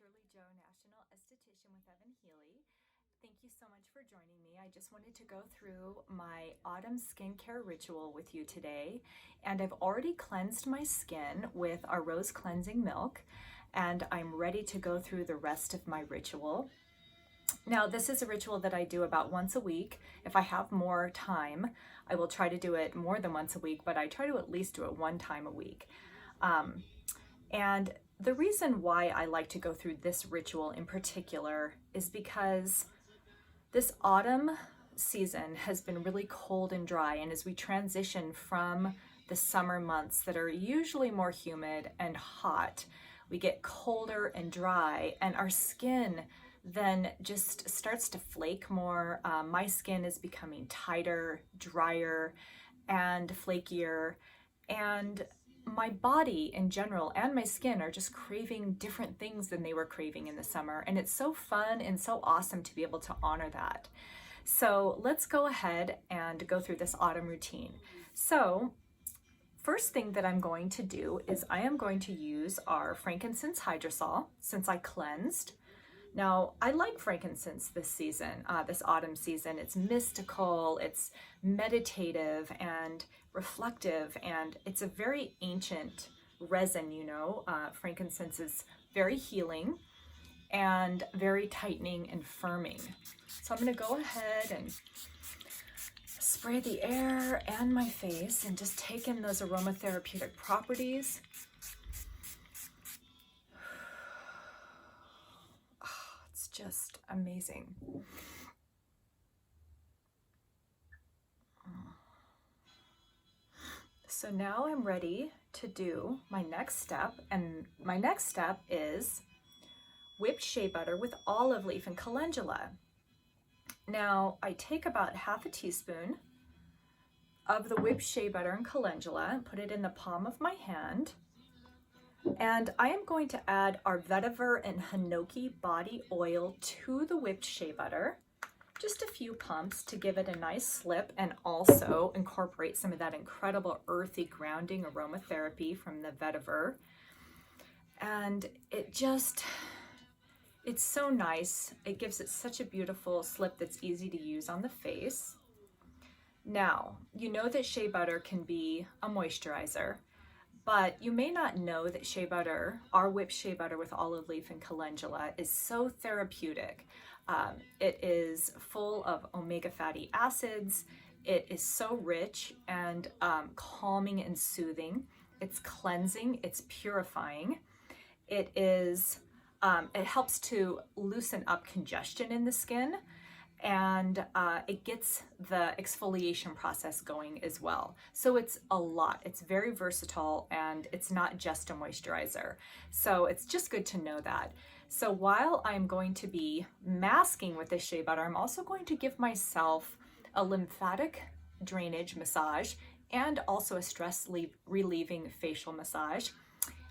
Shirley Jo, National Esthetician with 𝐿𝐴𝐻. Thank you so much for joining me. I just wanted to go through my autumn skincare ritual with you today. And I've already cleansed my skin with our rose cleansing milk, and I'm ready to go through the rest of my ritual. Now, this is a ritual that I do about once a week. If I have more time, I will try to do it more than once a week, but I try to at least do it one time a week. And the reason why I like to go through this ritual in particular is because this autumn season has been really cold and dry, and as we transition from the summer months that are usually more humid and hot, we get colder and dry, and our skin then just starts to flake more. My skin is becoming tighter, drier, and flakier, and my body in general and my skin are just craving different things than they were craving in the summer. And it's so fun and so awesome to be able to honor that. So let's go ahead and go through this autumn routine. So first thing that I'm going to do is I am going to use our Frankincense HydroSoul since I cleansed. Now, I like frankincense this season, this autumn season. It's mystical, it's meditative and reflective, and it's a very ancient resin, you know. Frankincense is very healing and very tightening and firming. So I'm gonna go ahead and spray the air and my face and just take in those aromatherapeutic properties. Just amazing. So now I'm ready to do my next step, and my next step is whipped shea butter with olive leaf and calendula. Now I take about half a teaspoon of the whipped shea butter and calendula and put it in the palm of my hand. And I am going to add our Vetiver and Hinoki body oil to the whipped shea butter, just a few pumps to give it a nice slip and also incorporate some of that incredible earthy grounding aromatherapy from the Vetiver. And it's so nice. It gives it such a beautiful slip that's easy to use on the face. Now, you know that shea butter can be a moisturizer, but you may not know that shea butter, our whipped shea butter with olive leaf and calendula, is so therapeutic. It is full of omega fatty acids. It is so rich and calming and soothing. It's cleansing, it's purifying. It helps to loosen up congestion in the skin, and it gets the exfoliation process going as well. So it's a lot. It's very versatile, and it's not just a moisturizer. So it's just good to know that. So while I'm going to be masking with this shea butter, I'm also going to give myself a lymphatic drainage massage and also a stress relieving facial massage.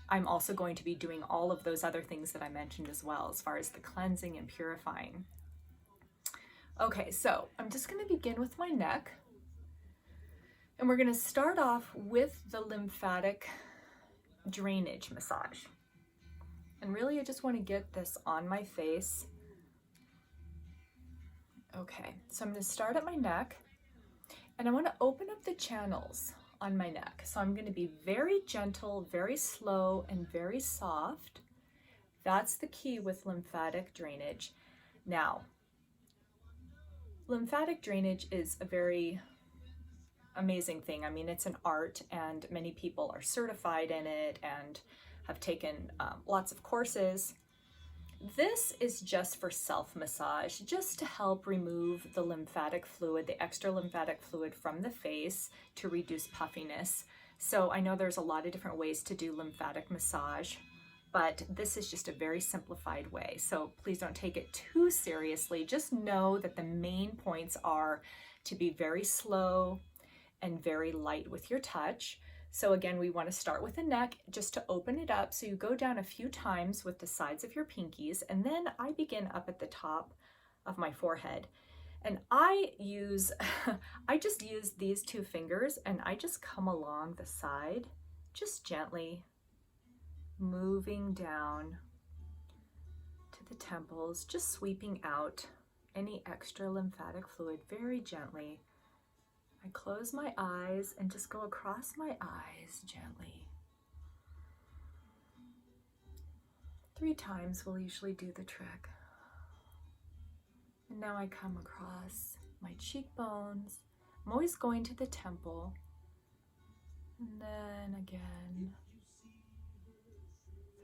I'm also going to be doing all of those other things that I mentioned as well, as far as the cleansing and purifying. Okay, so I'm just going to begin with my neck, and we're going to start off with the lymphatic drainage massage. And really, I just want to get this on my face. Okay, so I'm going to start at my neck, and I want to open up the channels on my neck. So I'm going to be very gentle, very slow, and very soft. That's the key with lymphatic drainage. Now, lymphatic drainage is a very amazing thing. I mean, it's an art, and many people are certified in it and have taken lots of courses. This is just for self-massage, just to help remove the lymphatic fluid, the extra lymphatic fluid from the face to reduce puffiness. So I know there's a lot of different ways to do lymphatic massage, but this is just a very simplified way. So please don't take it too seriously. Just know that the main points are to be very slow and very light with your touch. So again, we want to start with the neck just to open it up. So you go down a few times with the sides of your pinkies, and then I begin up at the top of my forehead. And I just use these two fingers, and I just come along the side, just gently moving down to the temples, just sweeping out any extra lymphatic fluid very gently. I close my eyes and just go across my eyes gently. 3 times will usually do the trick. And now I come across my cheekbones. I'm always going to the temple. And then again,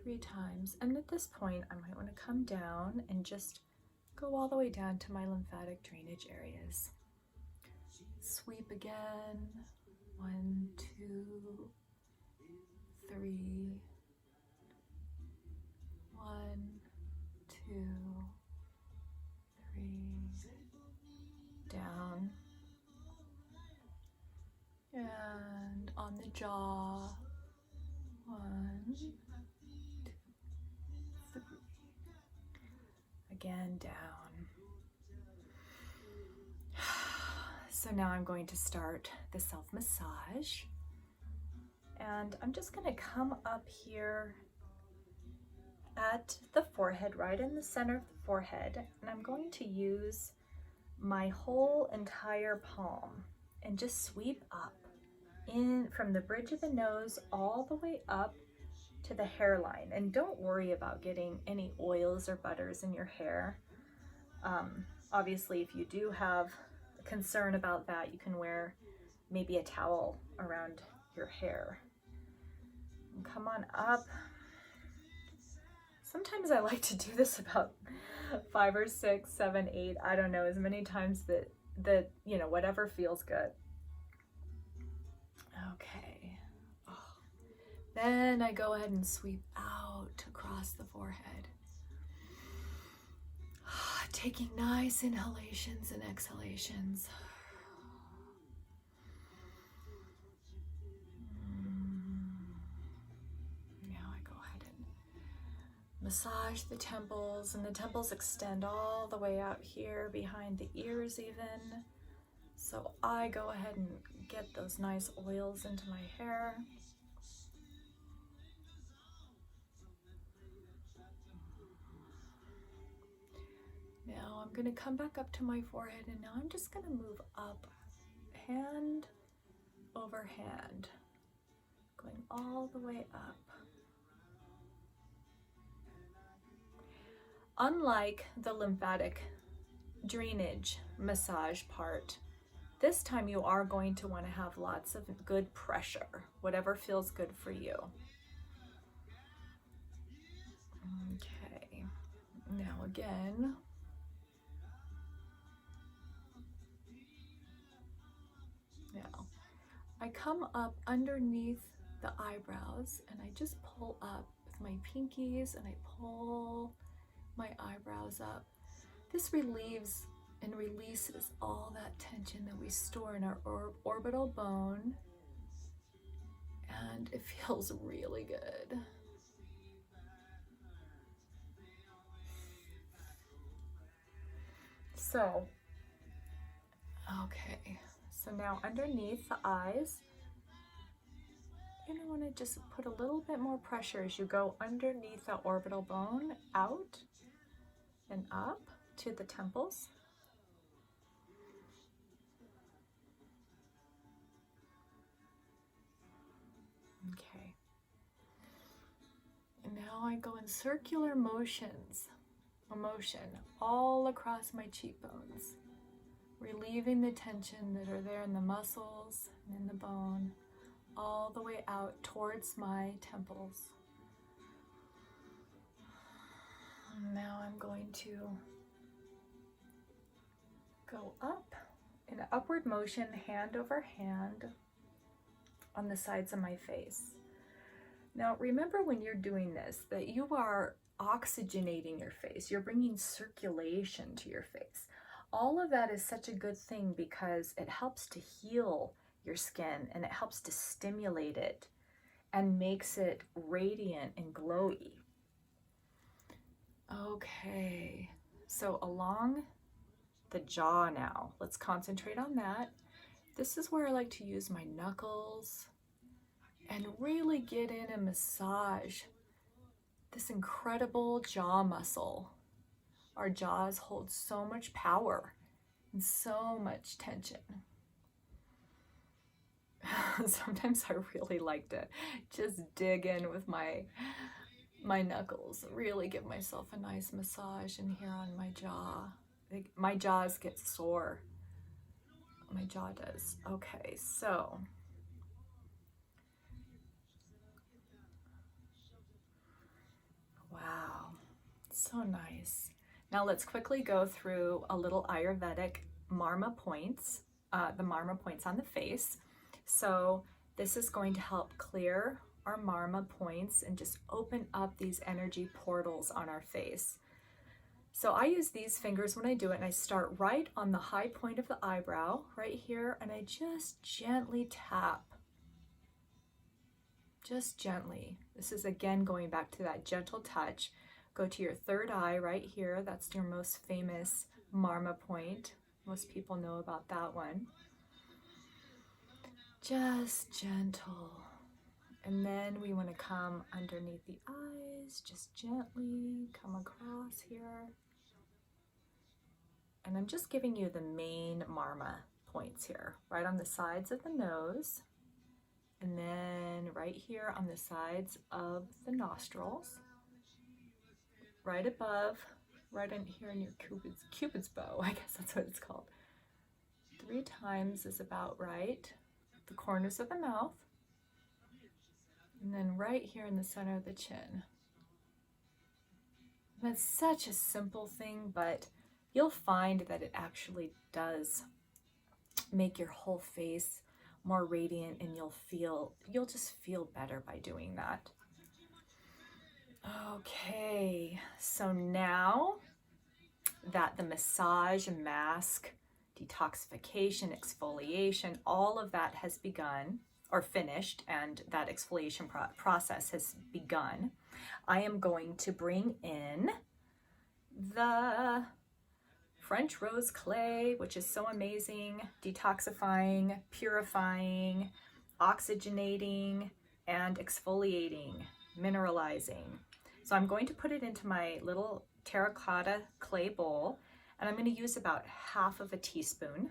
3 times. And at this point, I might want to come down and just go all the way down to my lymphatic drainage areas. Sweep again. 1, 2, 3. 1, 2, 3. Down. And on the jaw. 1, 2, 3. Again, down. So now I'm going to start the self-massage. And I'm just going to come up here at the forehead, right in the center of the forehead. And I'm going to use my whole entire palm and just sweep up in from the bridge of the nose all the way up to the hairline. And don't worry about getting any oils or butters in your hair. Obviously, if you do have a concern about that, you can wear maybe a towel around your hair. And come on up. Sometimes I like to do this about 5 or 6, 7, 8, I don't know, as many times that you know, whatever feels good. Okay. Oh. Then I go ahead and sweep out across the forehead. Taking nice inhalations and exhalations. Now I go ahead and massage the temples, and the temples extend all the way out here behind the ears even. So I go ahead and get those nice oils into my hair. Now I'm going to come back up to my forehead, and now I'm just going to move up hand over hand, going all the way up. Unlike the lymphatic drainage massage part, this time you are going to want to have lots of good pressure, whatever feels good for you. Okay, now again, I come up underneath the eyebrows and I just pull up with my pinkies and I pull my eyebrows up. This relieves and releases all that tension that we store in our orbital bone, and it feels really good. So, okay. So now underneath the eyes, you're going to want to just put a little bit more pressure as you go underneath the orbital bone, out and up to the temples. Okay. And now I go in circular motions, all across my cheekbones, relieving the tension that are there in the muscles and in the bone, all the way out towards my temples. And now I'm going to go up in an upward motion, hand over hand, on the sides of my face. Now remember, when you're doing this, that you are oxygenating your face. You're bringing circulation to your face. All of that is such a good thing because it helps to heal your skin and it helps to stimulate it and makes it radiant and glowy. Okay, so along the jaw now, let's concentrate on that. This is where I like to use my knuckles and really get in and massage this incredible jaw muscle our jaws hold so much power and so much tension. Sometimes I really like to just dig in with my knuckles, really give myself a nice massage in here on my jaw. My jaws get sore. My jaw does. Okay, so wow, so nice. Now let's quickly go through a little Ayurvedic marma points, the marma points on the face. So this is going to help clear our marma points and just open up these energy portals on our face. So I use these fingers when I do it, and I start right on the high point of the eyebrow, right here, and I just gently tap. Just gently. This is again going back to that gentle touch. Go to your third eye right here. That's your most famous marma point. Most people know about that one. Just gentle. And then we want to come underneath the eyes, just gently come across here. And I'm just giving you the main marma points here, right on the sides of the nose, and then right here on the sides of the nostrils, right above, right in here in your Cupid's bow, I guess that's what it's called. 3 times is about right. The corners of the mouth, and then right here in the center of the chin. That's such a simple thing, but you'll find that it actually does make your whole face more radiant, and you'll just feel better by doing that. Okay, so now that the massage, mask, detoxification, exfoliation, all of that has begun or finished, and that exfoliation process has begun, I am going to bring in the French rose clay, which is so amazing, detoxifying, purifying, oxygenating, and exfoliating, mineralizing. So I'm going to put it into my little terracotta clay bowl, and I'm going to use about half of a teaspoon.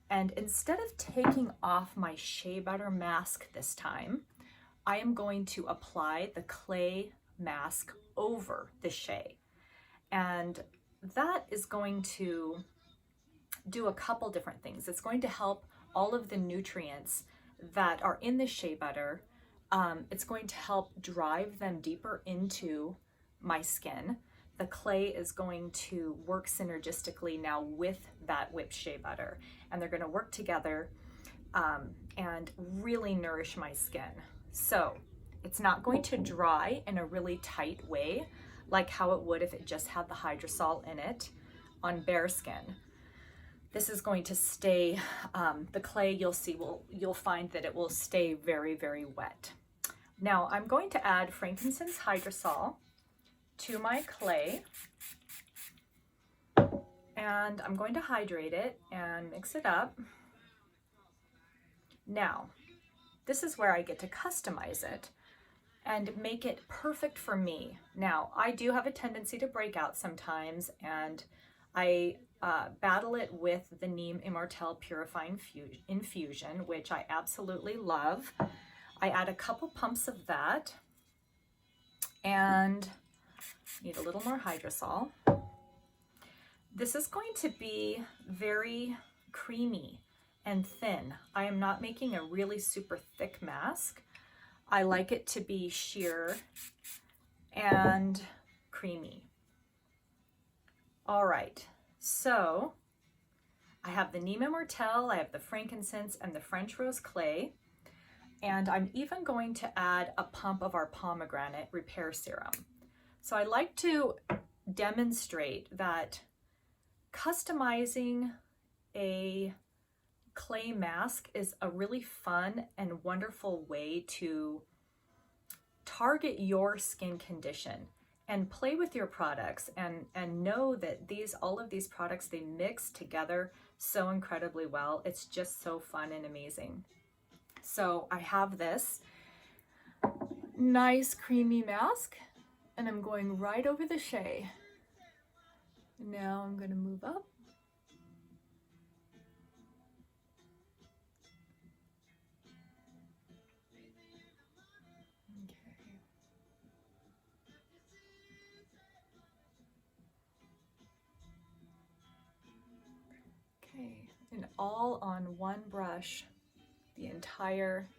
And instead of taking off my shea butter mask this time, I am going to apply the clay mask over the shea. And that is going to do a couple different things. It's going to help all of the nutrients that are in the shea butter. It's going to help drive them deeper into my skin. The clay is going to work synergistically now with that whipped shea butter, and they're going to work together and really nourish my skin. So it's not going to dry in a really tight way like how it would if it just had the Hydrosol in it on bare skin. This is going to stay, the clay you'll find that it will stay very, very wet. Now I'm going to add Frankincense HydroSoul to my clay, and I'm going to hydrate it and mix it up. Now, this is where I get to customize it and make it perfect for me. Now, I do have a tendency to break out sometimes, and I battle it with the Neem Immortelle Purifying Infusion, which I absolutely love. I add a couple pumps of that, and need a little more Hydrosol. This is going to be very creamy and thin. I am not making a really super thick mask. I like it to be sheer and creamy. All right, so I have the Neem Immortelle, I have the frankincense and the French rose clay, and I'm even going to add a pump of our pomegranate repair serum. So I like to demonstrate that customizing a clay mask is a really fun and wonderful way to target your skin condition and play with your products, and know that all of these products, they mix together so incredibly well. It's just so fun and amazing. So I have this nice creamy mask, and I'm going right over the shea. Now I'm going to move up. Okay, and all on one brush, the entire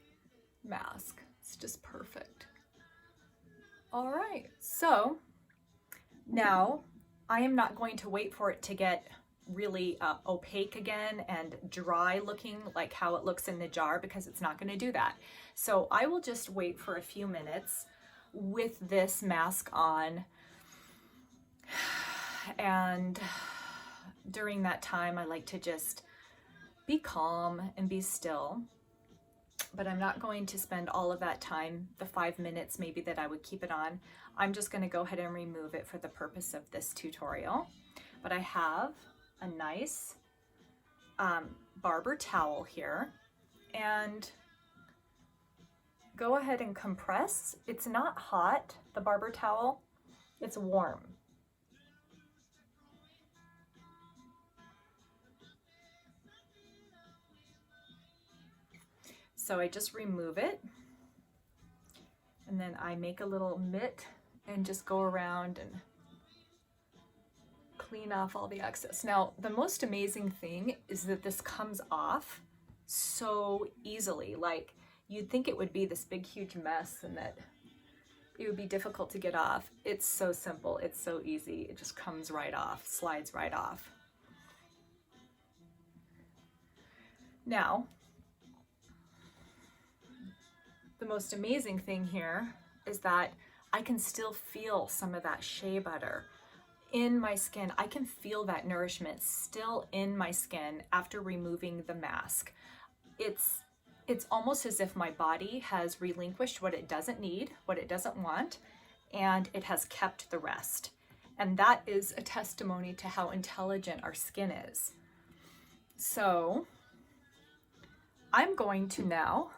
mask. It's just perfect. All right, so now I am not going to wait for it to get really opaque again and dry looking like how it looks in the jar, because it's not going to do that. So I will just wait for a few minutes with this mask on, and during that time I like to just be calm and be still. But I'm not going to spend all of that time, the 5 minutes maybe that I would keep it on. I'm just going to go ahead and remove it for the purpose of this tutorial. But I have a nice barber towel here, and go ahead and compress. It's not hot, the barber towel, it's warm. So I just remove it, and then I make a little mitt and just go around and clean off all the excess. Now, the most amazing thing is that this comes off so easily. Like, you'd think it would be this big, huge mess and that it would be difficult to get off. It's so simple. It's so easy. It just comes right off, slides right off. Now, the most amazing thing here is that I can still feel some of that shea butter in my skin. I can feel that nourishment still in my skin after removing the mask. It's almost as if my body has relinquished what it doesn't need, what it doesn't want, and it has kept the rest. And that is a testimony to how intelligent our skin is. So I'm going to now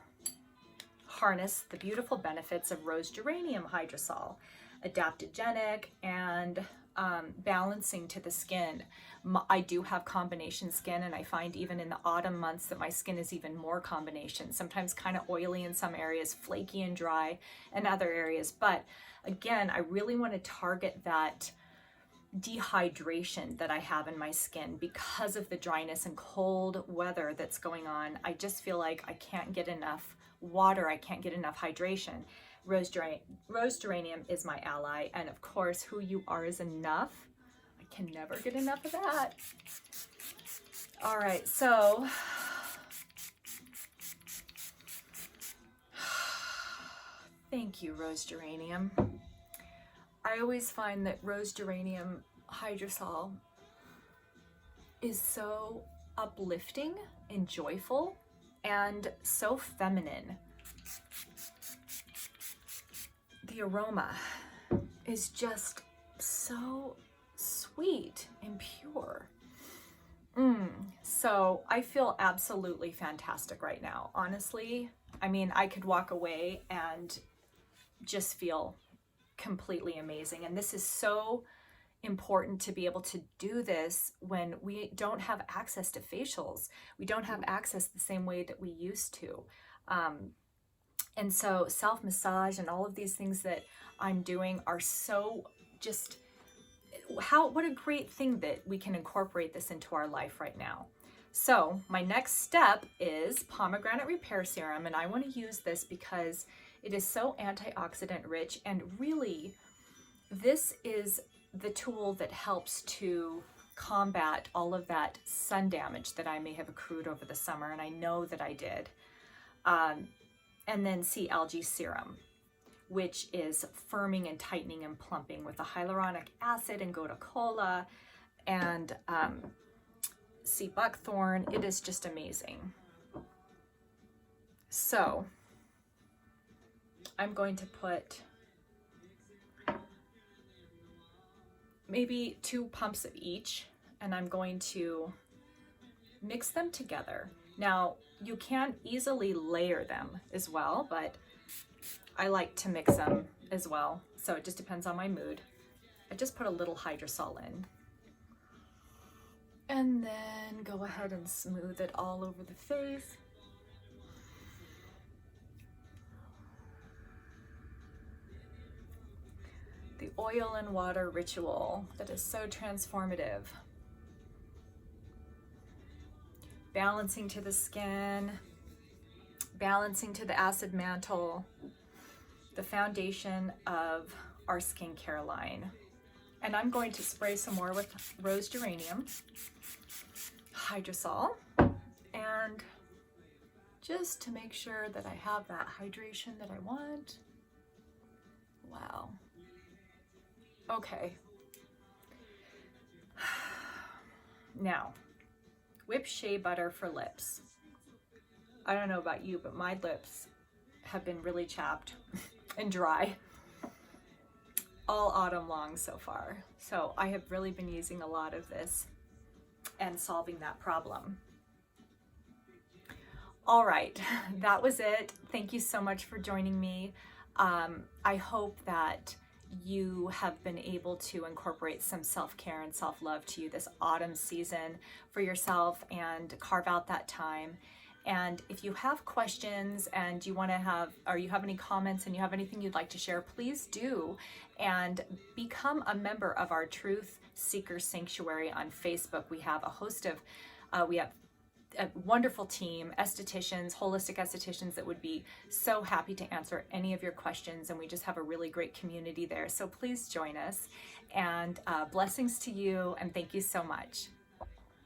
harness the beautiful benefits of rose geranium hydrosol, adaptogenic and balancing to the skin. I do have combination skin, and I find even in the autumn months that my skin is even more combination, sometimes kind of oily in some areas, flaky and dry in other areas. But again, I really want to target that dehydration that I have in my skin because of the dryness and cold weather that's going on. I just feel like I can't get enough water, I can't get enough hydration. Rose geranium is my ally, and of course, who you are is enough. I can never get enough of that. All right, so thank you, rose geranium. I always find that rose geranium hydrosol is so uplifting and joyful and so feminine. The aroma is just so sweet and pure. So I feel absolutely fantastic right now. Honestly, I mean, I could walk away and just feel completely amazing. And this is so important to be able to do this when we don't have access to facials. We don't have access the same way that we used to. And so self-massage and all of these things that I'm doing are so just, what a great thing that we can incorporate this into our life right now. So my next step is Pomegranate Repair Serum, and I want to use this because it is so antioxidant rich, and really this is the tool that helps to combat all of that sun damage that I may have accrued over the summer, and I know that I did. And then Algae Serum, which is firming and tightening and plumping with the hyaluronic acid and gotu kola and sea buckthorn. It is just amazing. So I'm going to put maybe 2 pumps of each, and I'm going to mix them together. Now, you can easily layer them as well, but I like to mix them as well, so it just depends on my mood. I just put a little hydrosol in. And then go ahead and smooth it all over the face. The oil and water ritual that is so transformative. Balancing to the skin, balancing to the acid mantle, the foundation of our skincare line. And I'm going to spray some more with rose geranium, hydrosol, and just to make sure that I have that hydration that I want. Wow. Okay. Now, whipped shea butter for lips. I don't know about you, but my lips have been really chapped and dry all autumn long so far. So I have really been using a lot of this and solving that problem. All right, that was it. Thank you so much for joining me. I hope that you have been able to incorporate some self-care and self-love to you this autumn season for yourself and carve out that time. And if you have questions and you want to have, or you have any comments and you have anything you'd like to share, please do, and become a member of our Truth Seeker Sanctuary on Facebook. We have a host of, we have a wonderful team, estheticians, holistic estheticians that would be so happy to answer any of your questions, and we just have a really great community there. So please join us, and blessings to you, and thank you so much.